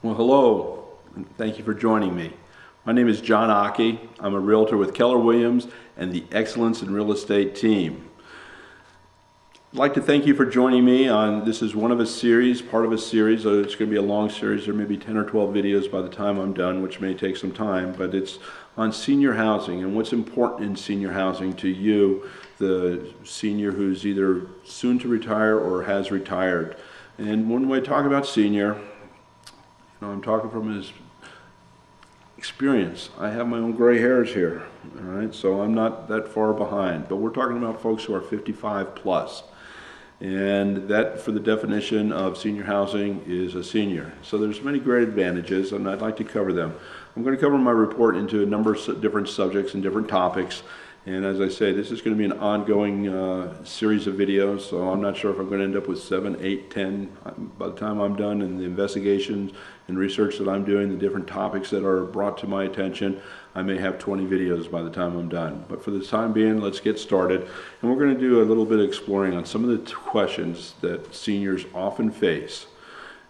Well, hello, and thank you for joining me. My name is John Occhi. I'm a realtor with Keller Williams and the Excellence in Real Estate team. I'd like to thank you for joining me on, this is one of a series, part of a series. It's going to be a long series. There may be 10 or 12 videos by the time I'm done, which may take some time, but it's on senior housing and what's important in senior housing to you, the senior who's either soon to retire or has retired. And when I talk about senior, I'm talking from his experience. I have my own gray hairs here, all right? So I'm not that far behind, but we're talking about folks who are 55 plus. And that, for the definition of senior housing, is a senior. So there's many great advantages, and I'd like to cover them. I'm going to cover my report into a number of different subjects and different topics. And as I say, this is going to be an ongoing series of videos, so I'm not sure if I'm going to end up with 7, 8, 10 by the time I'm done, and the investigations and research that I'm doing, the different topics that are brought to my attention. I may have 20 videos by the time I'm done. But for the time being, let's get started. And we're going to do a little bit of exploring on some of the questions that seniors often face.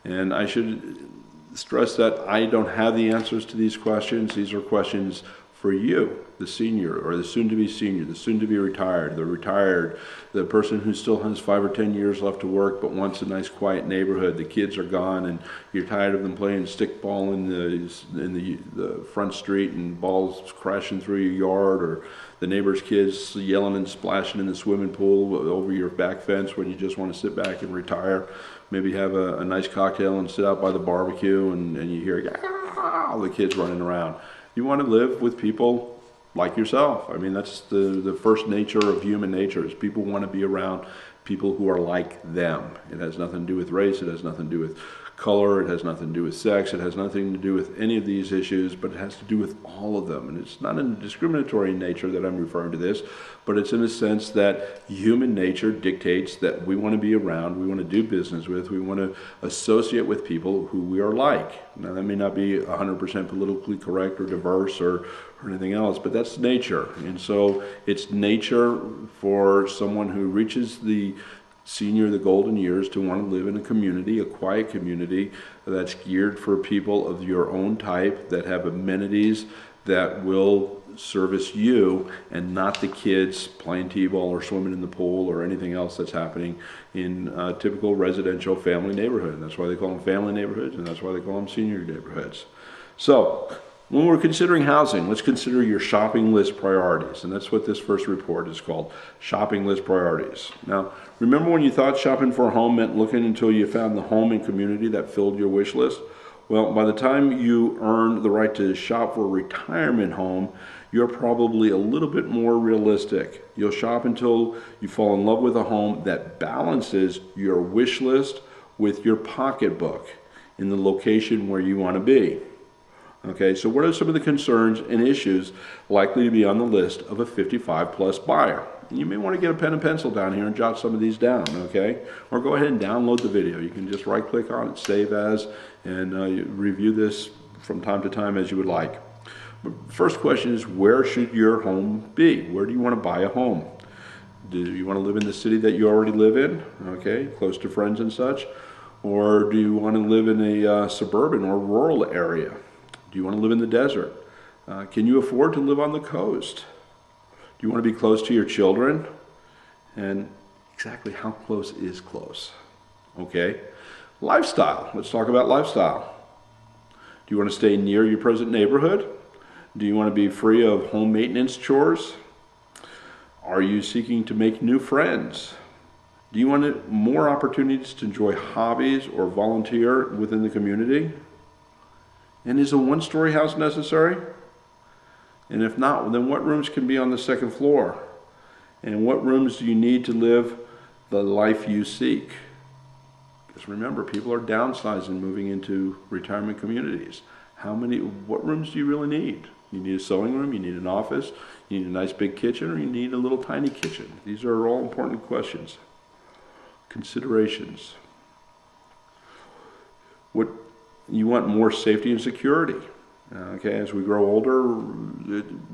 And I should stress that I don't have the answers to these questions. These are questions for you, the senior, or the soon-to-be senior, the soon-to-be retired, the retired, the person who still has 5 or 10 years left to work but wants a nice quiet neighborhood. The kids are gone and you're tired of them playing stickball in the front street and balls crashing through your yard, or the neighbor's kids yelling and splashing in the swimming pool over your back fence when you just want to sit back and retire. Maybe have a nice cocktail and sit out by the barbecue and you hear all the kids running around. You want to live with people like yourself. I mean, that's the first nature of human nature, is people want to be around people who are like them. It has nothing to do with race, it has nothing to do with color, it has nothing to do with sex, it has nothing to do with any of these issues, but it has to do with all of them. And it's not in a discriminatory nature that I'm referring to this, but it's in a sense that human nature dictates that we want to be around, we want to do business with, we want to associate with people who we are like. Now, that may not be 100% politically correct or diverse or anything else, but that's nature. And so it's nature for someone who reaches the senior, the golden years, to want to live in a community, a quiet community that's geared for people of your own type, that have amenities that will service you and not the kids playing t-ball or swimming in the pool or anything else that's happening in a typical residential family neighborhood. And that's why they call them family neighborhoods, and that's why they call them senior neighborhoods. So when we're considering housing, let's consider your shopping list priorities. And that's what this first report is called, shopping list priorities. Now, remember when you thought shopping for a home meant looking until you found the home and community that filled your wish list? Well, by the time you earn the right to shop for a retirement home, you're probably a little bit more realistic. You'll shop until you fall in love with a home that balances your wish list with your pocketbook in the location where you want to be. Okay, so what are some of the concerns and issues likely to be on the list of a 55 plus buyer? And you may want to get a pen and pencil down here and jot some of these down, okay? Or go ahead and download the video. You can just right click on it, save as, and review this from time to time as you would like. But first question is, where should your home be? Where do you want to buy a home? Do you want to live in the city that you already live in, okay, close to friends and such? Or do you want to live in a suburban or rural area? Do you want to live in the desert? Can you afford to live on the coast? Do you want to be close to your children? And exactly how close is close? Okay. Lifestyle. Let's talk about lifestyle. Do you want to stay near your present neighborhood? Do you want to be free of home maintenance chores? Are you seeking to make new friends? Do you want more opportunities to enjoy hobbies or volunteer within the community? And is a one-story house necessary? And if not, then what rooms can be on the second floor? And what rooms do you need to live the life you seek? Because remember, people are downsizing, moving into retirement communities. What rooms do you really need? You need a sewing room, you need an office, you need a nice big kitchen, or you need a little tiny kitchen? These are all important questions. Considerations. What you want? More safety and security. Okay, as we grow older,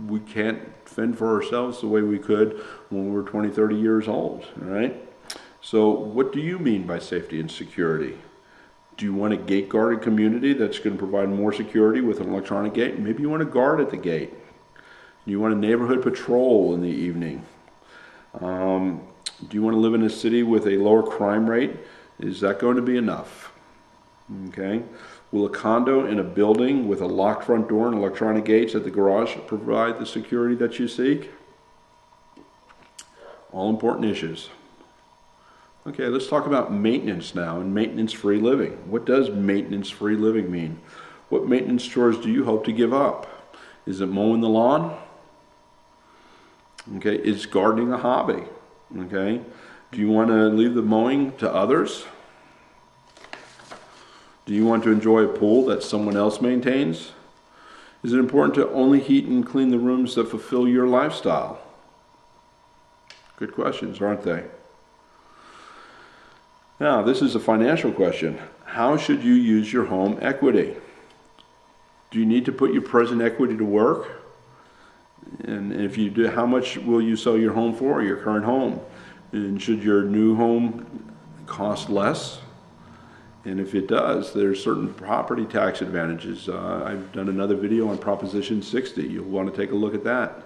we can't fend for ourselves the way we could when we were 20, 30 years old, all right? So what do you mean by safety and security? Do you want a gate guarded community that's going to provide more security with an electronic gate? Maybe you want a guard at the gate. Do you want a neighborhood patrol in the evening? Do you want to live in a city with a lower crime rate? Is that going to be enough? Okay. Will a condo in a building with a locked front door and electronic gates at the garage provide the security that you seek? All important issues. Okay, let's talk about maintenance now and maintenance-free living. What does maintenance-free living mean? What maintenance chores do you hope to give up? Is it mowing the lawn? Okay, is gardening a hobby? Okay, do you want to leave the mowing to others? Do you want to enjoy a pool that someone else maintains? Is it important to only heat and clean the rooms that fulfill your lifestyle? Good questions, aren't they? Now, this is a financial question. How should you use your home equity? Do you need to put your present equity to work? And if you do, how much will you sell your home for, your current home? And should your new home cost less? And if it does, there's certain property tax advantages. I've done another video on Proposition 60. You'll want to take a look at that.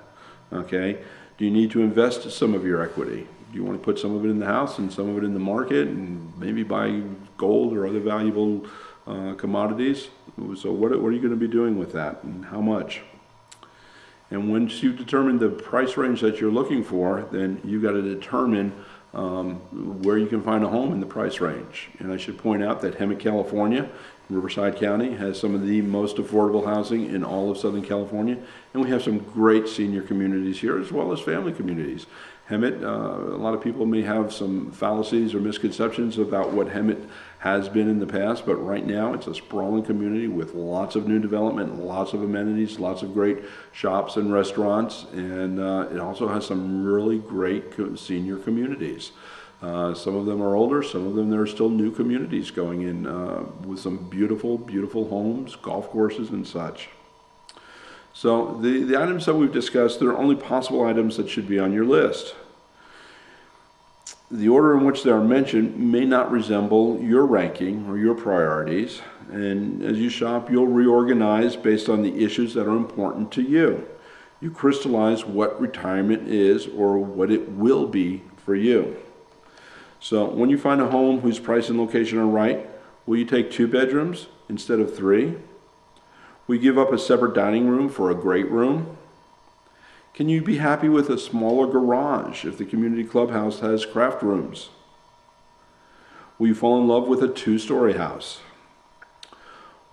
Okay. Do you need to invest some of your equity? Do you want to put some of it in the house and some of it in the market and maybe buy gold or other valuable commodities? So what are you going to be doing with that and how much? And once you determine the price range that you're looking for, then you got to determine where you can find a home in the price range. And I should point out that Hemet, California, Riverside County, has some of the most affordable housing in all of Southern California. And we have some great senior communities here as well as family communities. Hemet, a lot of people may have some fallacies or misconceptions about what Hemet has been in the past, but right now it's a sprawling community with lots of new development, lots of amenities, lots of great shops and restaurants, and it also has some really great senior communities. Some of them are older, some of them there are still new communities going in with some beautiful, beautiful homes, golf courses and such. So the items that we've discussed, they're only possible items that should be on your list. The order in which they are mentioned may not resemble your ranking or your priorities, and as you shop, you'll reorganize based on the issues that are important to you. You crystallize what retirement is or what it will be for you. So when you find a home whose price and location are right, will you take 2 bedrooms instead of 3? Will you give up a separate dining room for a great room? Can you be happy with a smaller garage if the community clubhouse has craft rooms? Will you fall in love with a 2-story house?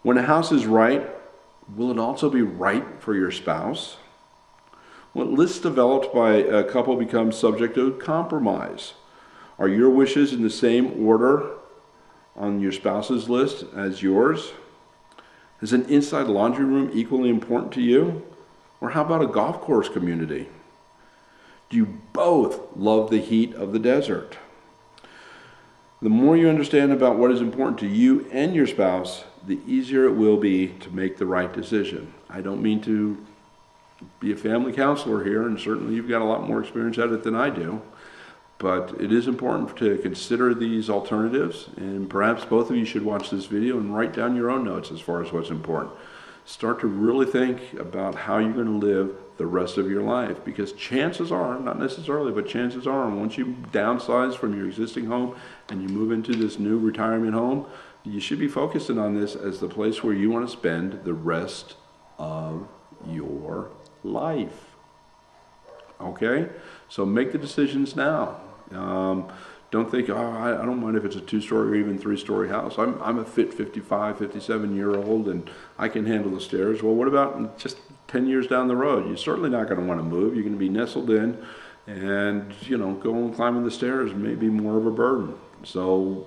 When a house is right, will it also be right for your spouse? When lists developed by a couple become subject to compromise, are your wishes in the same order on your spouse's list as yours? Is an inside laundry room equally important to you? Or how about a golf course community? Do you both love the heat of the desert? The more you understand about what is important to you and your spouse, the easier it will be to make the right decision. I don't mean to be a family counselor here, and certainly you've got a lot more experience at it than I do. But it is important to consider these alternatives, and perhaps both of you should watch this video and write down your own notes as far as what's important. Start to really think about how you're going to live the rest of your life, because chances are, not necessarily, but chances are, once you downsize from your existing home and you move into this new retirement home, you should be focusing on this as the place where you want to spend the rest of your life. Okay? So make the decisions now. Don't think, I don't mind if it's a 2-story or even 3-story house. I'm a fit 55, 57-year-old and I can handle the stairs. Well, what about just 10 years down the road? You're certainly not going to want to move. You're going to be nestled in, and going climbing the stairs may be more of a burden. So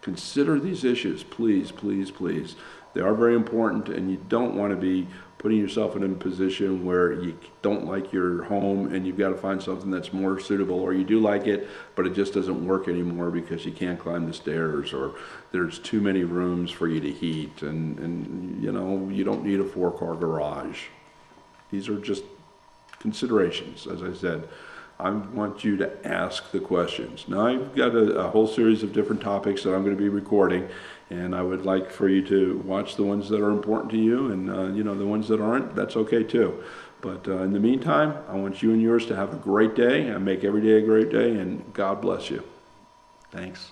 consider these issues, please, please, please. They are very important, and you don't want to be putting yourself in a position where you don't like your home and you've got to find something that's more suitable, or you do like it, but it just doesn't work anymore because you can't climb the stairs, or there's too many rooms for you to heat, and you don't need a 4-car garage. These are just considerations, as I said. I want you to ask the questions. Now, I've got a whole series of different topics that I'm going to be recording, and I would like for you to watch the ones that are important to you, and you know, the ones that aren't, that's okay too. But in the meantime, I want you and yours to have a great day, and make every day a great day, and God bless you. Thanks.